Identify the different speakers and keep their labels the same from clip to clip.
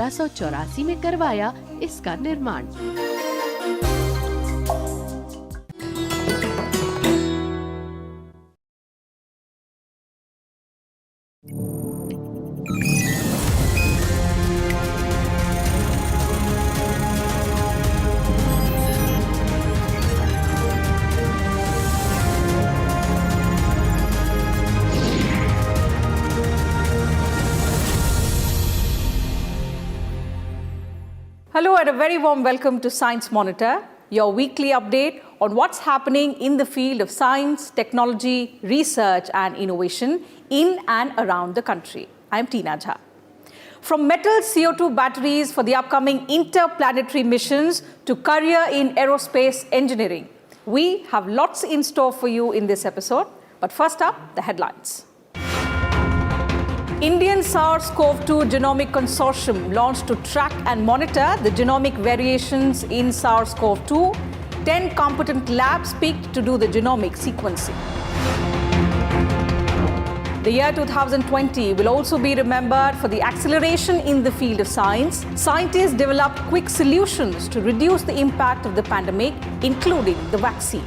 Speaker 1: 1884 में करवाया इसका निर्माण।
Speaker 2: Hello and a very warm welcome to Science Monitor, your weekly update on what's happening in the field of science, technology, research and innovation in and around the country. I'm Tina Jha. From metal CO2 batteries for the upcoming interplanetary missions to career in aerospace engineering, we have lots in store for you in this episode. But first up, the headlines. Indian SARS-CoV-2 Genomic Consortium launched to track and monitor the genomic variations in SARS-CoV-2. 10 competent labs picked to do the genomic sequencing. The year 2020 will also be remembered for the acceleration in the field of science. Scientists developed quick solutions to reduce the impact of the pandemic, including the vaccine.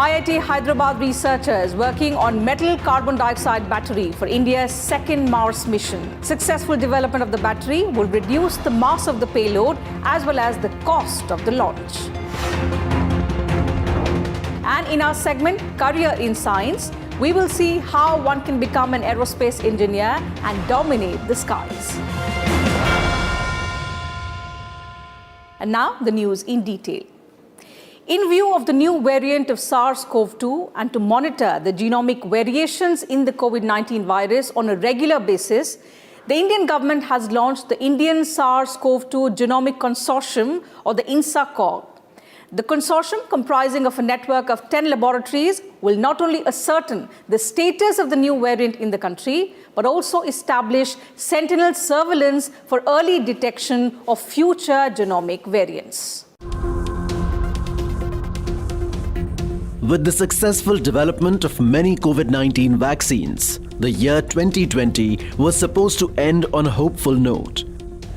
Speaker 2: IIT Hyderabad researchers working on metal carbon dioxide battery for India's second Mars mission. Successful development of the battery will reduce the mass of the payload as well as the cost of the launch. And in our segment, Career in Science, we will see how one can become an aerospace engineer and dominate the skies. And now the news in detail. In view of the new variant of SARS-CoV-2 and to monitor the genomic variations in the COVID-19 virus on a regular basis, the Indian government has launched the Indian SARS-CoV-2 Genomic Consortium, or the INSA-CoG. The consortium, comprising of a network of 10 laboratories, will not only ascertain the status of the new variant in the country, but also establish sentinel surveillance for early detection of future genomic variants.
Speaker 3: With the successful development of many COVID-19 vaccines, the year 2020 was supposed to end on a hopeful note.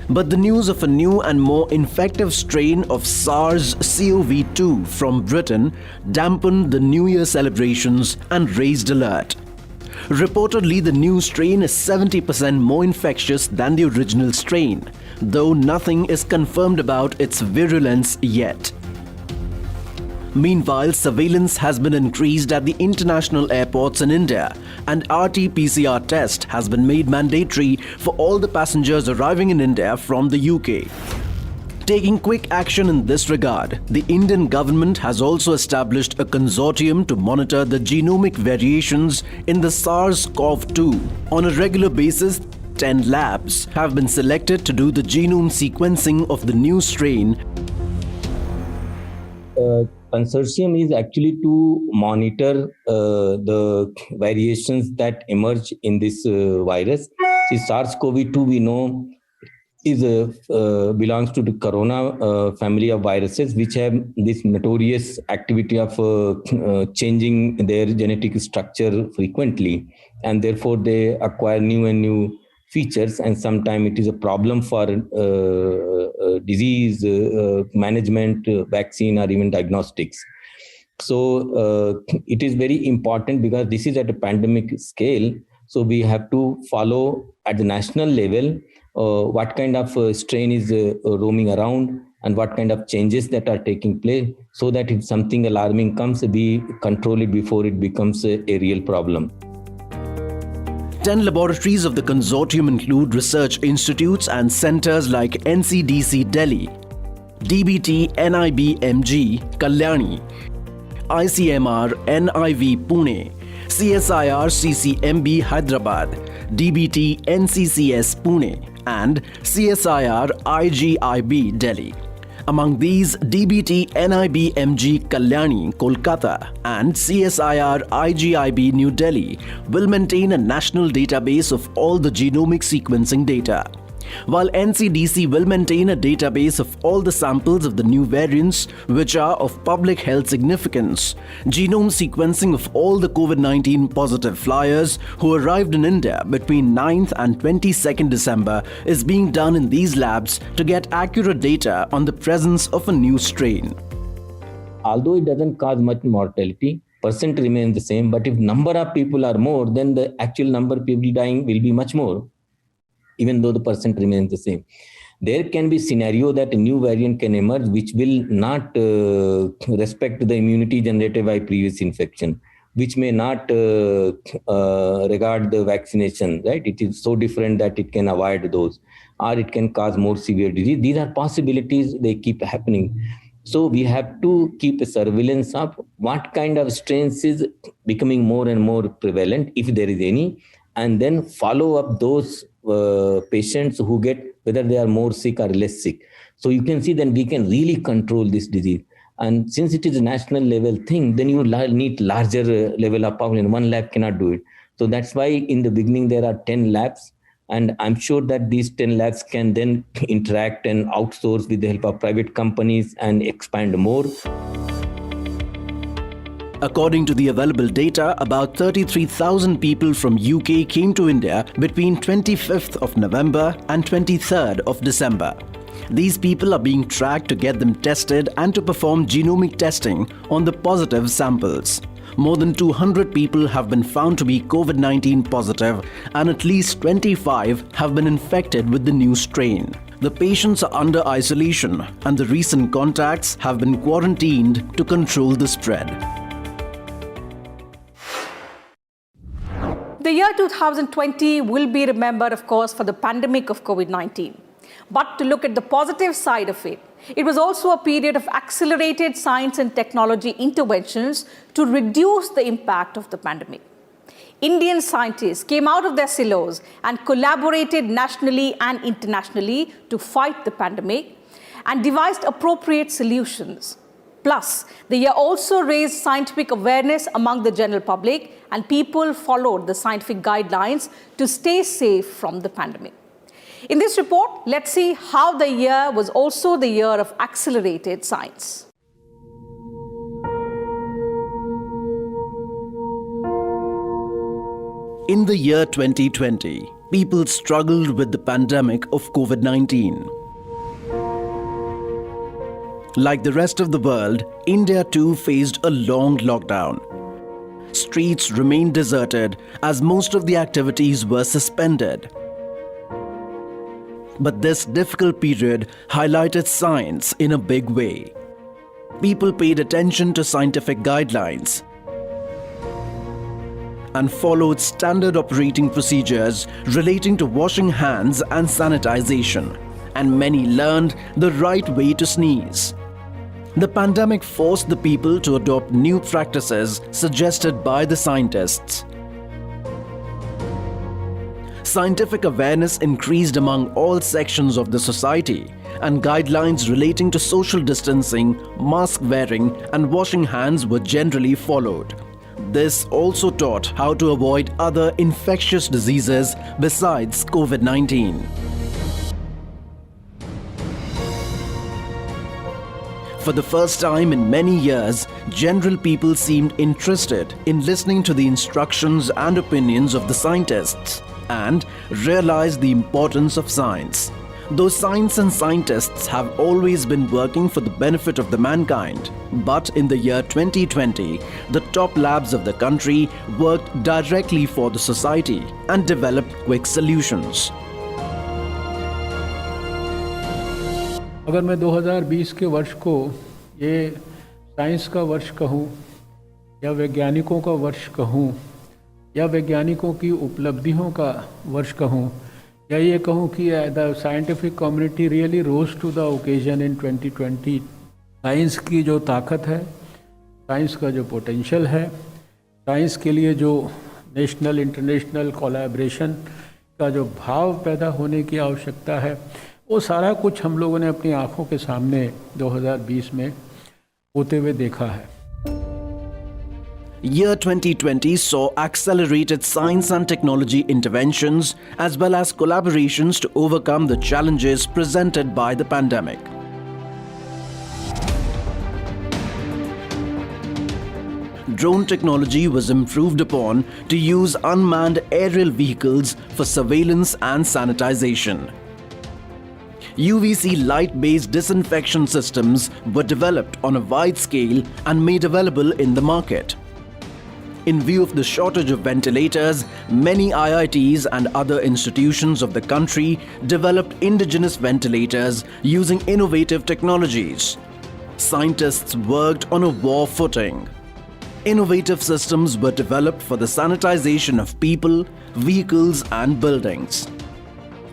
Speaker 3: But the news of a new and more infective strain of SARS-CoV-2 from Britain dampened the New Year celebrations and raised alert. Reportedly, the new strain is 70% more infectious than the original strain, though nothing is confirmed about its virulence yet. Meanwhile, surveillance has been increased at the international airports in India, and RT-PCR test has been made mandatory for all the passengers arriving in India from the UK. Taking quick action in this regard, the Indian government has also established a consortium to monitor the genomic variations in the SARS-CoV-2. On a regular basis, 10 labs have been selected to do the genome sequencing of the new strain.
Speaker 4: Consortium is actually to monitor the variations that emerge in this virus. See, SARS-CoV-2, we know, is belongs to the corona family of viruses, which have this notorious activity of changing their genetic structure frequently, and therefore they acquire new and new features, and sometimes it is a problem for disease management, vaccine, or even diagnostics. So it is very important because this is at a pandemic scale. So we have to follow at the national level what kind of strain is roaming around and what kind of changes that are taking place, so that if something alarming comes, we control it before it becomes a real problem.
Speaker 3: 10 laboratories of the consortium include research institutes and centers like NCDC Delhi, DBT-NIB-MG Kalyani, ICMR NIV Pune, CSIR-CCMB Hyderabad, DBT-NCCS Pune, and CSIR-IGIB Delhi. Among these, DBT-NIB-MG Kalyani, Kolkata and CSIR-IGIB New Delhi will maintain a national database of all the genomic sequencing data. While NCDC will maintain a database of all the samples of the new variants which are of public health significance, genome sequencing of all the COVID-19 positive flyers who arrived in India between 9th and 22nd December is being done in these labs to get accurate data on the presence of a new strain.
Speaker 4: Although it doesn't cause much mortality, percent remains the same, but if number of people are more, then the actual number of people dying will be much more, even though the percent remains the same. There can be scenario that a new variant can emerge which will not respect the immunity generated by previous infection, which may not regard the vaccination, right? It is so different that it can avoid those, or it can cause more severe disease. These are possibilities, they keep happening. So we have to keep a surveillance of what kind of strains is becoming more and more prevalent, if there is any, and then follow up those patients who get, whether they are more sick or less sick. So you can see then we can really control this disease. And since it is a national level thing, then you need larger level of population. One lab cannot do it. So that's why in the beginning there are 10 labs. And I'm sure that these 10 labs can then interact and outsource with the help of private companies and expand more.
Speaker 3: According to the available data, about 33,000 people from UK came to India between 25th of November and 23rd of December. These people are being tracked to get them tested and to perform genomic testing on the positive samples. More than 200 people have been found to be COVID-19 positive and at least 25 have been infected with the new strain. The patients are under isolation and the recent contacts have been quarantined to control the spread.
Speaker 2: The year 2020 will be remembered, of course, for the pandemic of COVID-19. But to look at the positive side of it, it was also a period of accelerated science and technology interventions to reduce the impact of the pandemic. Indian scientists came out of their silos and collaborated nationally and internationally to fight the pandemic and devised appropriate solutions. Plus, the year also raised scientific awareness among the general public, and people followed the scientific guidelines to stay safe from the pandemic. In this report, let's see how the year was also the year of accelerated science.
Speaker 3: In the year 2020, people struggled with the pandemic of COVID-19. Like the rest of the world, India too faced a long lockdown. Streets remained deserted as most of the activities were suspended. But this difficult period highlighted science in a big way. People paid attention to scientific guidelines and followed standard operating procedures relating to washing hands and sanitization, and many learned the right way to sneeze. The pandemic forced the people to adopt new practices suggested by the scientists. Scientific awareness increased among all sections of the society, and guidelines relating to social distancing, mask wearing, and washing hands were generally followed. This also taught how to avoid other infectious diseases besides COVID-19. For the first time in many years, general people seemed interested in listening to the instructions and opinions of the scientists and realized the importance of science. Though science and scientists have always been working for the benefit of the mankind, but in the year 2020, the top labs of the country worked directly for the society and developed quick solutions.
Speaker 5: अगर मैं 2020 के वर्ष को ये science का वर्ष कहूँ या वैज्ञानिकों का वर्ष कहूँ या वैज्ञानिकों की उपलब्धियों का वर्ष कहूँ या ये कहूँ कि the scientific community really rose to the occasion in 2020, science की जो ताकत है, साइंस का जो पोटेंशियल है, साइंस के लिए जो नेशनल इंटरनेशनल कोलैबोरेशन का जो भाव पैदा होने की आवश्यकता है, वो सारा कुछ हम लोगों ने अपनी आंखों के सामने 2020 में होते हुए देखा है.
Speaker 3: Year 2020 saw accelerated science and technology interventions as well as collaborations to overcome the challenges presented by the pandemic. Drone technology was improved upon to use unmanned aerial vehicles for surveillance and sanitization. UVC light-based disinfection systems were developed on a wide scale and made available in the market. In view of the shortage of ventilators, many IITs and other institutions of the country developed indigenous ventilators using innovative technologies. Scientists worked on a war footing. Innovative systems were developed for the sanitization of people, vehicles and buildings.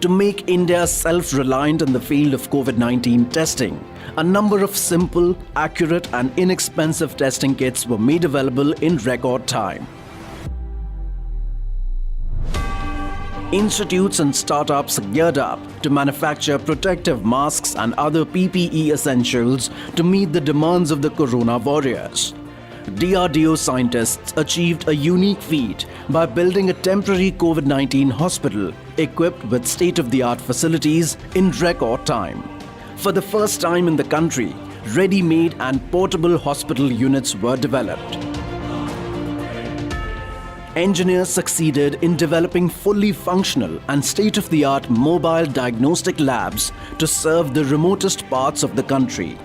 Speaker 3: To make India self-reliant in the field of COVID-19 testing, a number of simple, accurate and inexpensive testing kits were made available in record time. Institutes and startups geared up to manufacture protective masks and other PPE essentials to meet the demands of the corona warriors. DRDO scientists achieved a unique feat by building a temporary COVID-19 hospital equipped with state-of-the-art facilities in record time. For the first time in the country, ready-made and portable hospital units were developed. Engineers succeeded in developing fully functional and state-of-the-art mobile diagnostic labs to serve the remotest parts of the country.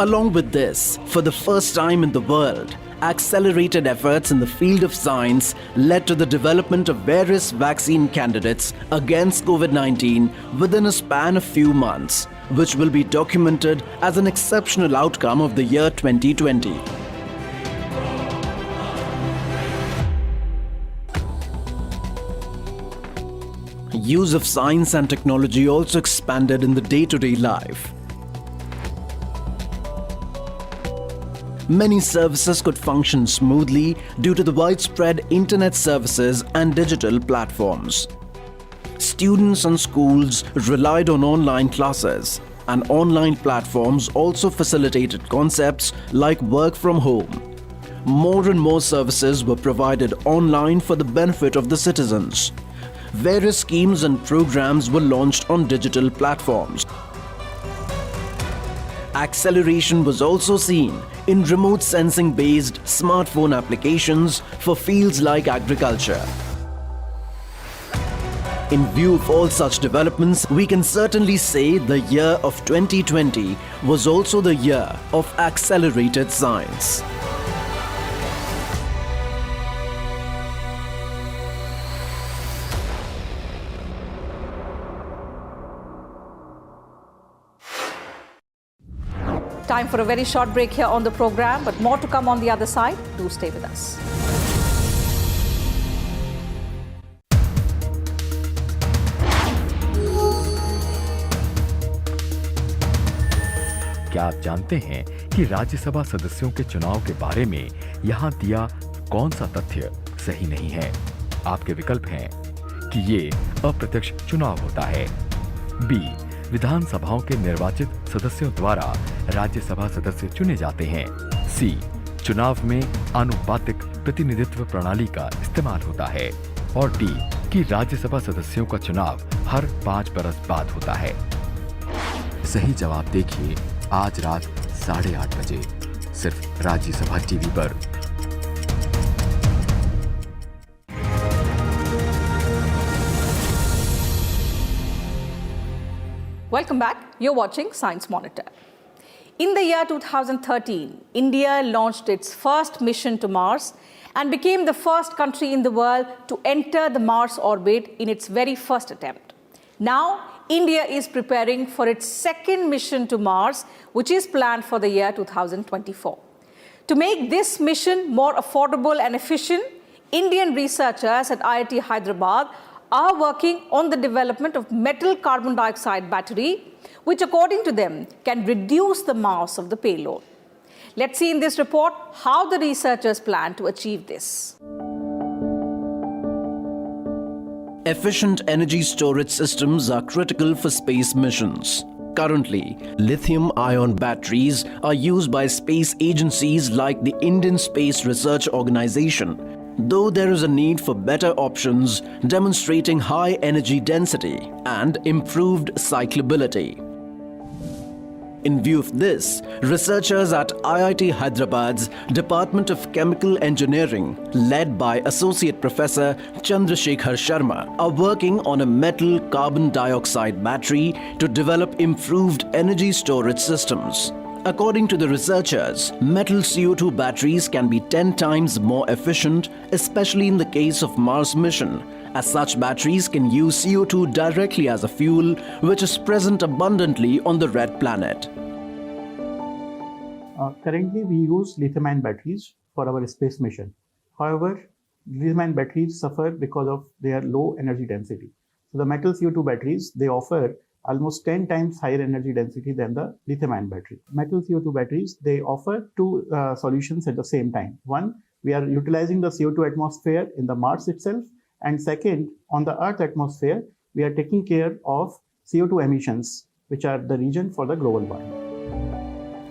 Speaker 3: Along with this, for the first time in the world, accelerated efforts in the field of science led to the development of various vaccine candidates against COVID-19 within a span of few months, which will be documented as an exceptional outcome of the year 2020. Use of science and technology also expanded in the day-to-day life. Many services could function smoothly due to the widespread internet services and digital platforms. Students and schools relied on online classes, and online platforms also facilitated concepts like work from home. More and more services were provided online for the benefit of the citizens. Various schemes and programs were launched on digital platforms. Acceleration was also seen in remote sensing-based smartphone applications for fields like agriculture. In view of all such developments, we can certainly say the year of 2020 was also the year of accelerated science.
Speaker 2: Time for a very short break here on the program, but more to come on the other side. Do stay with us.
Speaker 6: क्या आप जानते हैं कि राज्यसभा सदस्यों के चुनाव के बारे में यहाँ दिया कौन सा तथ्य सही नहीं है? आपके विकल्प हैं कि ये अप्रत्यक्ष चुनाव होता है, बी विधानसभाओं के निर्वाचित सदस्यों द्वारा राज्यसभा सदस्य चुने जाते हैं, सी चुनाव में आनुपातिक प्रतिनिधित्व प्रणाली का इस्तेमाल होता है और डी कि राज्यसभा सदस्यों का चुनाव हर 5 बरस बाद होता है। सही जवाब देखिए आज रात 8:30 बजे सिर्फ राज्यसभा टीवी पर।
Speaker 2: Welcome back. You're watching Science Monitor. In the year 2013, India launched its first mission to Mars and became the first country in the world to enter the Mars orbit in its very first attempt. Now, India is preparing for its second mission to Mars, which is planned for the year 2024. To make this mission more affordable and efficient, Indian researchers at IIT Hyderabad are working on the development of metal carbon dioxide battery, which according to them can reduce the mass of the payload. Let's see in this report how the researchers plan to achieve this.
Speaker 3: Efficient energy storage systems are critical for space missions. Currently, lithium-ion batteries are used by space agencies like the Indian Space Research Organization, though there is a need for better options demonstrating high energy density and improved cyclability. In view of this, researchers at IIT Hyderabad's Department of Chemical Engineering, led by Associate Professor Chandrasekhar Sharma, are working on a metal carbon dioxide battery to develop improved energy storage systems. According to the researchers, metal CO2 batteries can be 10 times more efficient, especially in the case of Mars mission, as such batteries can use CO2 directly as a fuel, which is present abundantly on the red planet.
Speaker 7: Currently, we use lithium-ion batteries for our space mission. However, lithium-ion batteries suffer because of their low energy density. So the metal CO2 batteries, they offer almost 10 times higher energy density than the lithium-ion battery. Metal CO2 batteries, they offer two solutions at the same time. One, we are utilizing the CO2 atmosphere in the Mars itself. And second, on the Earth atmosphere, we are taking care of CO2 emissions, which are the reason for the global warming.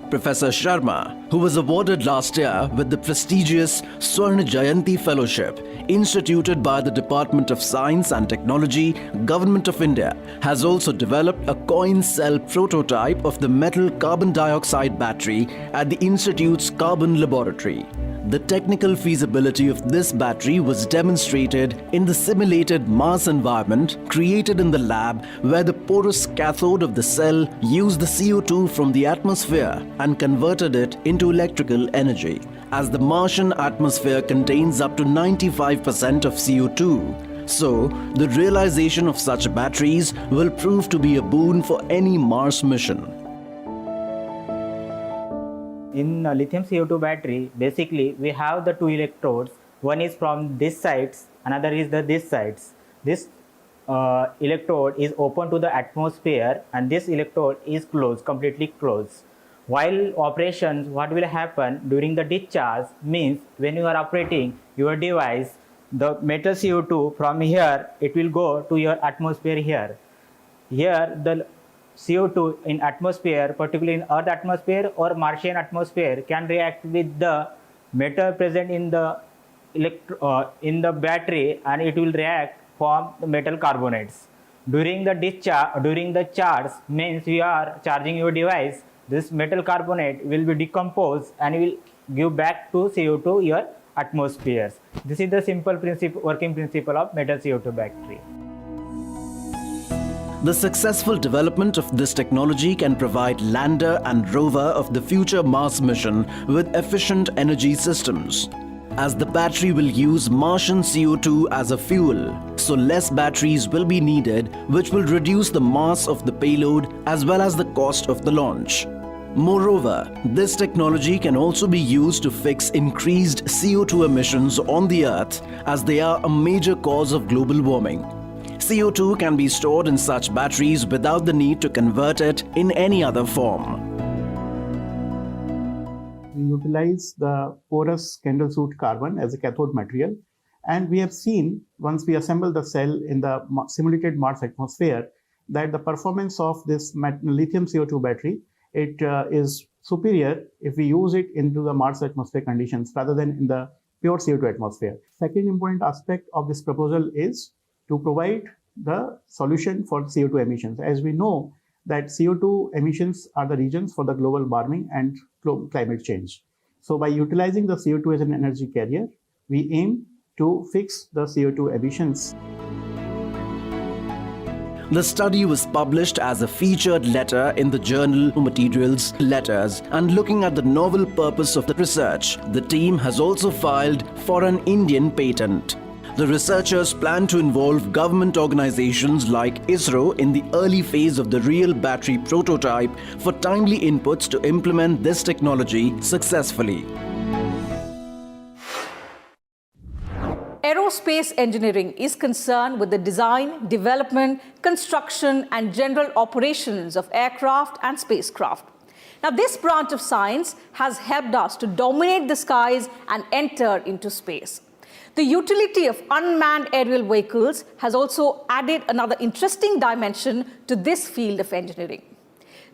Speaker 3: Professor Sharma, who was awarded last year with the prestigious Swarna Jayanti Fellowship instituted by the Department of Science and Technology, Government of India, has also developed a coin cell prototype of the metal carbon dioxide battery at the Institute's Carbon Laboratory. The technical feasibility of this battery was demonstrated in the simulated Mars environment created in the lab, where the porous cathode of the cell used the CO2 from the atmosphere and converted it into electrical energy. As the Martian atmosphere contains up to 95% of CO2, so the realization of such batteries will prove to be a boon for any Mars mission.
Speaker 8: In lithium CO2 battery, basically we have the two electrodes. One is from this sides, another is this sides. This electrode is open to the atmosphere and this electrode is closed, completely closed. While operations, what will happen during the discharge means when you are operating your device, the metal CO2 from here, it will go to your atmosphere here. Here the CO2 in atmosphere, particularly in Earth atmosphere or Martian atmosphere, can react with the metal present in the battery, and it will react form the metal carbonates. During the discharge, during the charge means you are charging your device, this metal carbonate will be decomposed and will give back to CO2 your atmospheres. This is the simple working principle of metal CO2 battery.
Speaker 3: The successful development of this technology can provide lander and rover of the future Mars mission with efficient energy systems. As the battery will use Martian CO2 as a fuel, so less batteries will be needed, which will reduce the mass of the payload as well as the cost of the launch. Moreover, this technology can also be used to fix increased CO2 emissions on the Earth, as they are a major cause of global warming. CO2 can be stored in such batteries without the need to convert it in any other form.
Speaker 7: We utilize the porous candle soot carbon as a cathode material, and we have seen, once we assemble the cell in the simulated Mars atmosphere, that the performance of this lithium CO2 battery, it is superior if we use it into the Mars atmosphere conditions rather than in the pure CO2 atmosphere. Second important aspect of this proposal is to provide the solution for CO2 emissions. As we know that CO2 emissions are the reasons for the global warming and climate change. So by utilizing the CO2 as an energy carrier, we aim to fix the CO2 emissions.
Speaker 3: The study was published as a featured letter in the journal Materials Letters, and looking at the novel purpose of the research, the team has also filed for an Indian patent. The researchers plan to involve government organizations like ISRO in the early phase of the real battery prototype for timely inputs to implement this technology successfully.
Speaker 2: Aerospace engineering is concerned with the design, development, construction, and general operations of aircraft and spacecraft. Now, this branch of science has helped us to dominate the skies and enter into space. The utility of unmanned aerial vehicles has also added another interesting dimension to this field of engineering.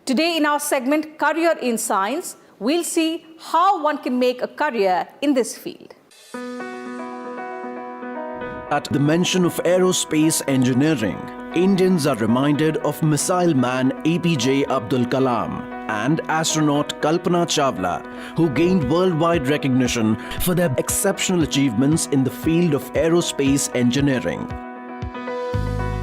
Speaker 2: Today in our segment Career in Science, we'll see how one can make a career in this field.
Speaker 3: At the mention of aerospace engineering, Indians are reminded of missile man APJ Abdul Kalam and astronaut Kalpana Chawla, who gained worldwide recognition for their exceptional achievements in the field of aerospace engineering.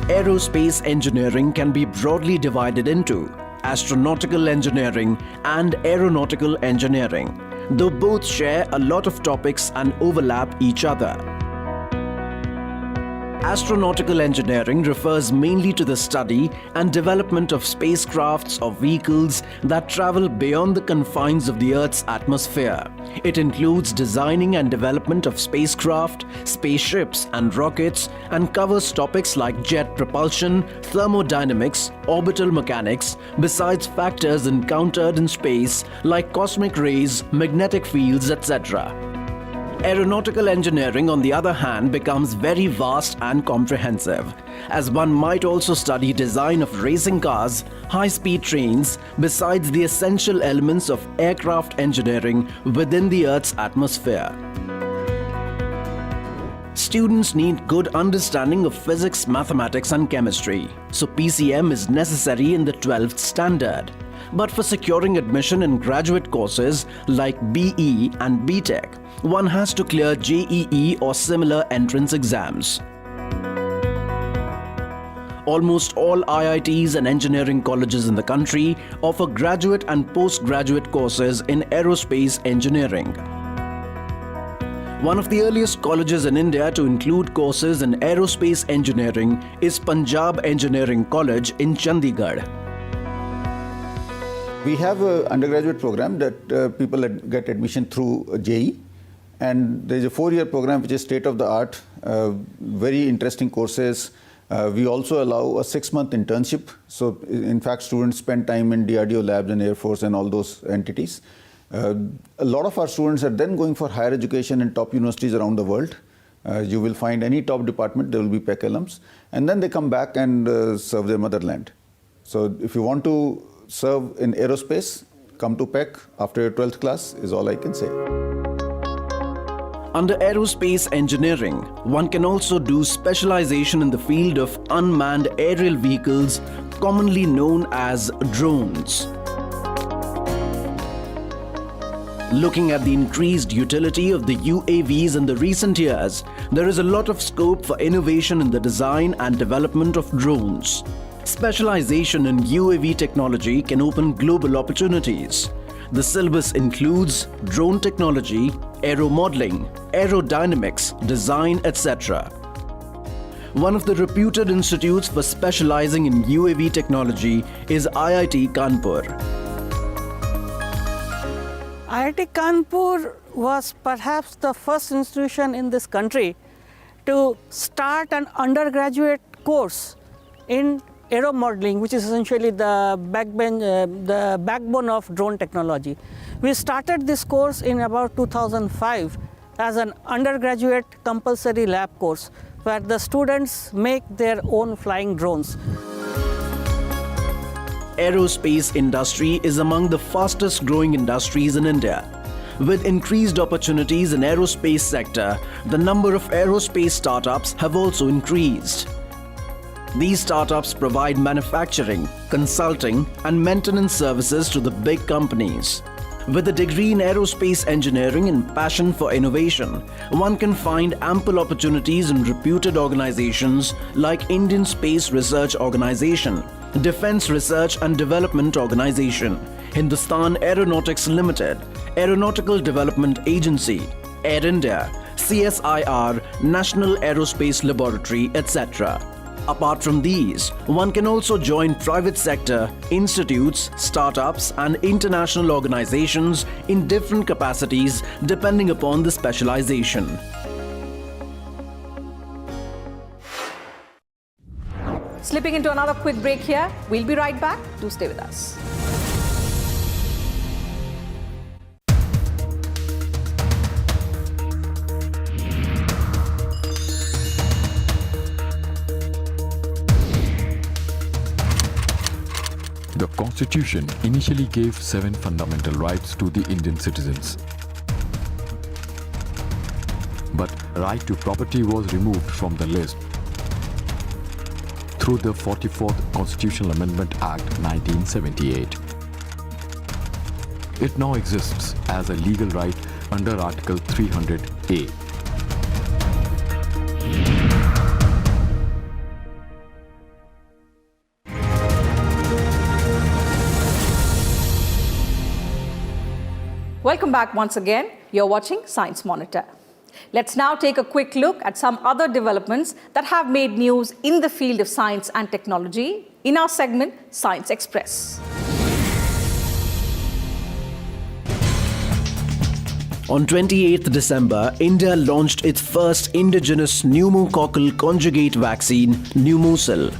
Speaker 3: Aerospace engineering can be broadly divided into astronautical engineering and aeronautical engineering, though both share a lot of topics and overlap each other. Astronautical engineering refers mainly to the study and development of spacecrafts or vehicles that travel beyond the confines of the Earth's atmosphere. It includes designing and development of spacecraft, spaceships and rockets, and covers topics like jet propulsion, thermodynamics, orbital mechanics, besides factors encountered in space like cosmic rays, magnetic fields, etc. Aeronautical engineering, on the other hand, becomes very vast and comprehensive, as one might also study design of racing cars, high-speed trains, besides the essential elements of aircraft engineering within the Earth's atmosphere. Students need good understanding of physics, mathematics and chemistry, so PCM is necessary in the 12th standard. But for securing admission in graduate courses like BE and BTech, one has to clear JEE or similar entrance exams. Almost all IITs and engineering colleges in the country offer graduate and postgraduate courses in aerospace engineering. One of the earliest colleges in India to include courses in aerospace engineering is Punjab Engineering College in Chandigarh.
Speaker 9: We have an undergraduate program that people get admission through JEE, and there is a 4-year program which is state-of-the-art, very interesting courses. We also allow a 6-month internship. So in fact, students spend time in DRDO labs and Air Force and all those entities. A lot of our students are then going for higher education in top universities around the world. You will find any top department, there will be PEC alums. And then they come back and serve their motherland. So if you want to serve in aerospace, come to PEC after your 12th class is all I can say.
Speaker 3: Under aerospace engineering, one can also do specialization in the field of unmanned aerial vehicles, commonly known as drones. Looking at the increased utility of the UAVs in the recent years, there is a lot of scope for innovation in the design and development of drones. Specialization in UAV technology can open global opportunities. The syllabus includes drone technology, aero modeling, aerodynamics, design, etc. One of the reputed institutes for specializing in UAV technology is IIT Kanpur.
Speaker 10: IIT Kanpur was perhaps the first institution in this country to start an undergraduate course in aero modeling, which is essentially the backbone of drone technology. We started this course in about 2005 as an undergraduate compulsory lab course where the students make their own flying drones.
Speaker 3: Aerospace industry is among the fastest growing industries in India. With increased opportunities in aerospace sector, the number of aerospace startups have also increased. These startups provide manufacturing, consulting, and maintenance services to the big companies. With a degree in aerospace engineering and passion for innovation, one can find ample opportunities in reputed organizations like Indian Space Research Organization, Defense Research and Development Organization, Hindustan Aeronautics Limited, Aeronautical Development Agency, Air India, CSIR, National Aerospace Laboratory, etc. Apart from these, one can also join private sector, institutes, startups and international organizations in different capacities depending upon the specialization.
Speaker 2: Slipping into another quick break here. We'll be right back. Do stay with us.
Speaker 6: The Constitution initially gave 7 fundamental rights to the Indian citizens. But right to property was removed from the list through the 44th Constitutional Amendment Act 1978. It now exists as a legal right under Article 300A.
Speaker 2: Welcome back once again. You're watching Science Monitor. Let's now take a quick look at some other developments that have made news in the field of science and technology in our segment Science Express.
Speaker 3: On 28th December, India launched its first indigenous pneumococcal conjugate vaccine, Pneumocil.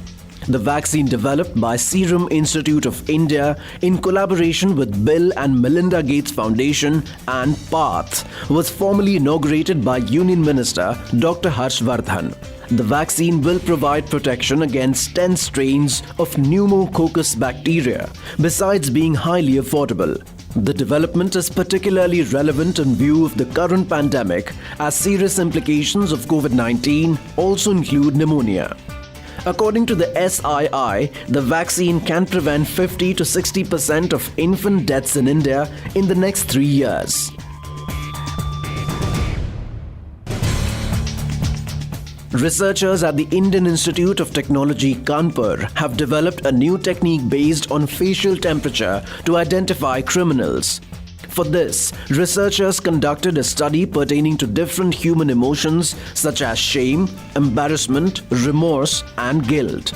Speaker 3: The vaccine, developed by Serum Institute of India in collaboration with Bill and Melinda Gates Foundation and PATH, was formally inaugurated by Union Minister Dr. Harshvardhan. The vaccine will provide protection against 10 strains of pneumococcus bacteria, besides being highly affordable. The development is particularly relevant in view of the current pandemic, as serious implications of COVID-19 also include pneumonia. According to the SII, the vaccine can prevent 50 to 60% of infant deaths in India in the next 3 years. Researchers at the Indian Institute of Technology, Kanpur, have developed a new technique based on facial temperature to identify criminals. For this, researchers conducted a study pertaining to different human emotions such as shame, embarrassment, remorse, and guilt.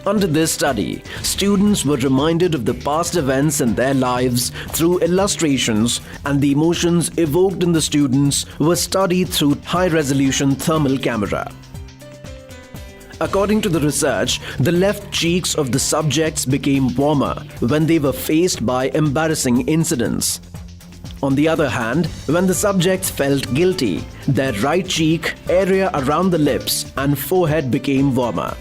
Speaker 3: Under this study, students were reminded of the past events in their lives through illustrations, and the emotions evoked in the students were studied through high-resolution thermal camera. According to the research, the left cheeks of the subjects became warmer when they were faced by embarrassing incidents. On the other hand, when the subjects felt guilty, their right cheek, area around the lips, and forehead became warmer.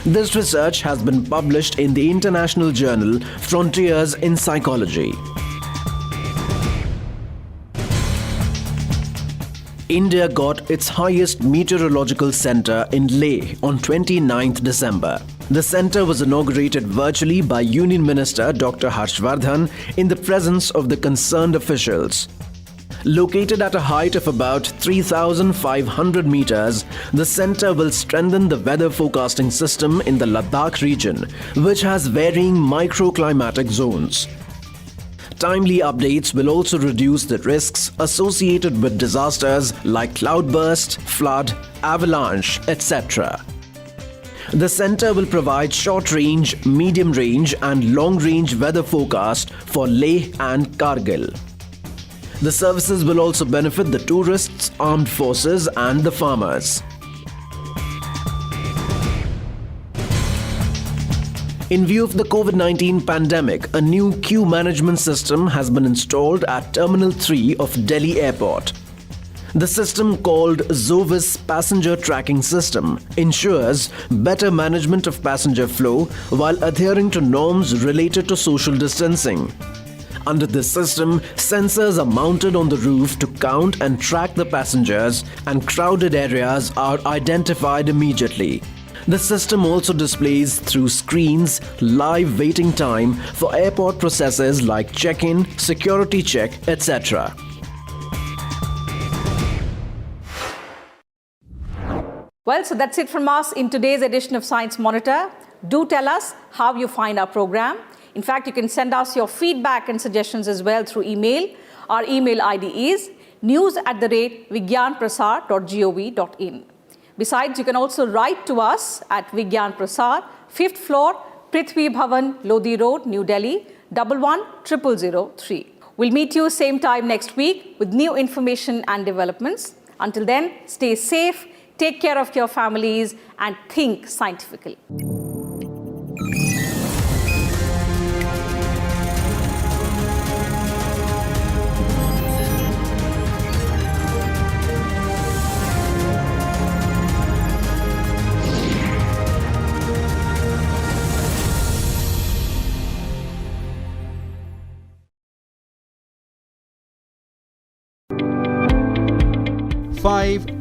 Speaker 3: This research has been published in the international journal Frontiers in Psychology. India got its highest meteorological center in Leh on 29th December. The center was inaugurated virtually by Union Minister Dr. Harshvardhan in the presence of the concerned officials. Located at a height of about 3,500 meters, the center will strengthen the weather forecasting system in the Ladakh region, which has varying microclimatic zones. Timely updates will also reduce the risks associated with disasters like cloudburst, flood, avalanche, etc. The center will provide short-range, medium-range and long-range weather forecast for Leh and Kargil. The services will also benefit the tourists, armed forces and the farmers. In view of the COVID-19 pandemic, a new queue management system has been installed at Terminal 3 of Delhi Airport. The system, called Zovis Passenger Tracking System, ensures better management of passenger flow while adhering to norms related to social distancing. Under this system, sensors are mounted on the roof to count and track the passengers, and crowded areas are identified immediately. The system also displays through screens live waiting time for airport processes like check-in, security check, etc.
Speaker 2: Well, so that's it from us in today's edition of Science Monitor. Do tell us how you find our program. In fact, you can send us your feedback and suggestions as well through email. Our email ID is news@vigyanprasar.gov.in. Besides, you can also write to us at Vigyan Prasar, 5th floor, Prithvi Bhavan, Lodi Road, New Delhi, 111003. We'll meet you same time next week with new information and developments. Until then, stay safe, take care of your families, and think scientifically.
Speaker 11: 5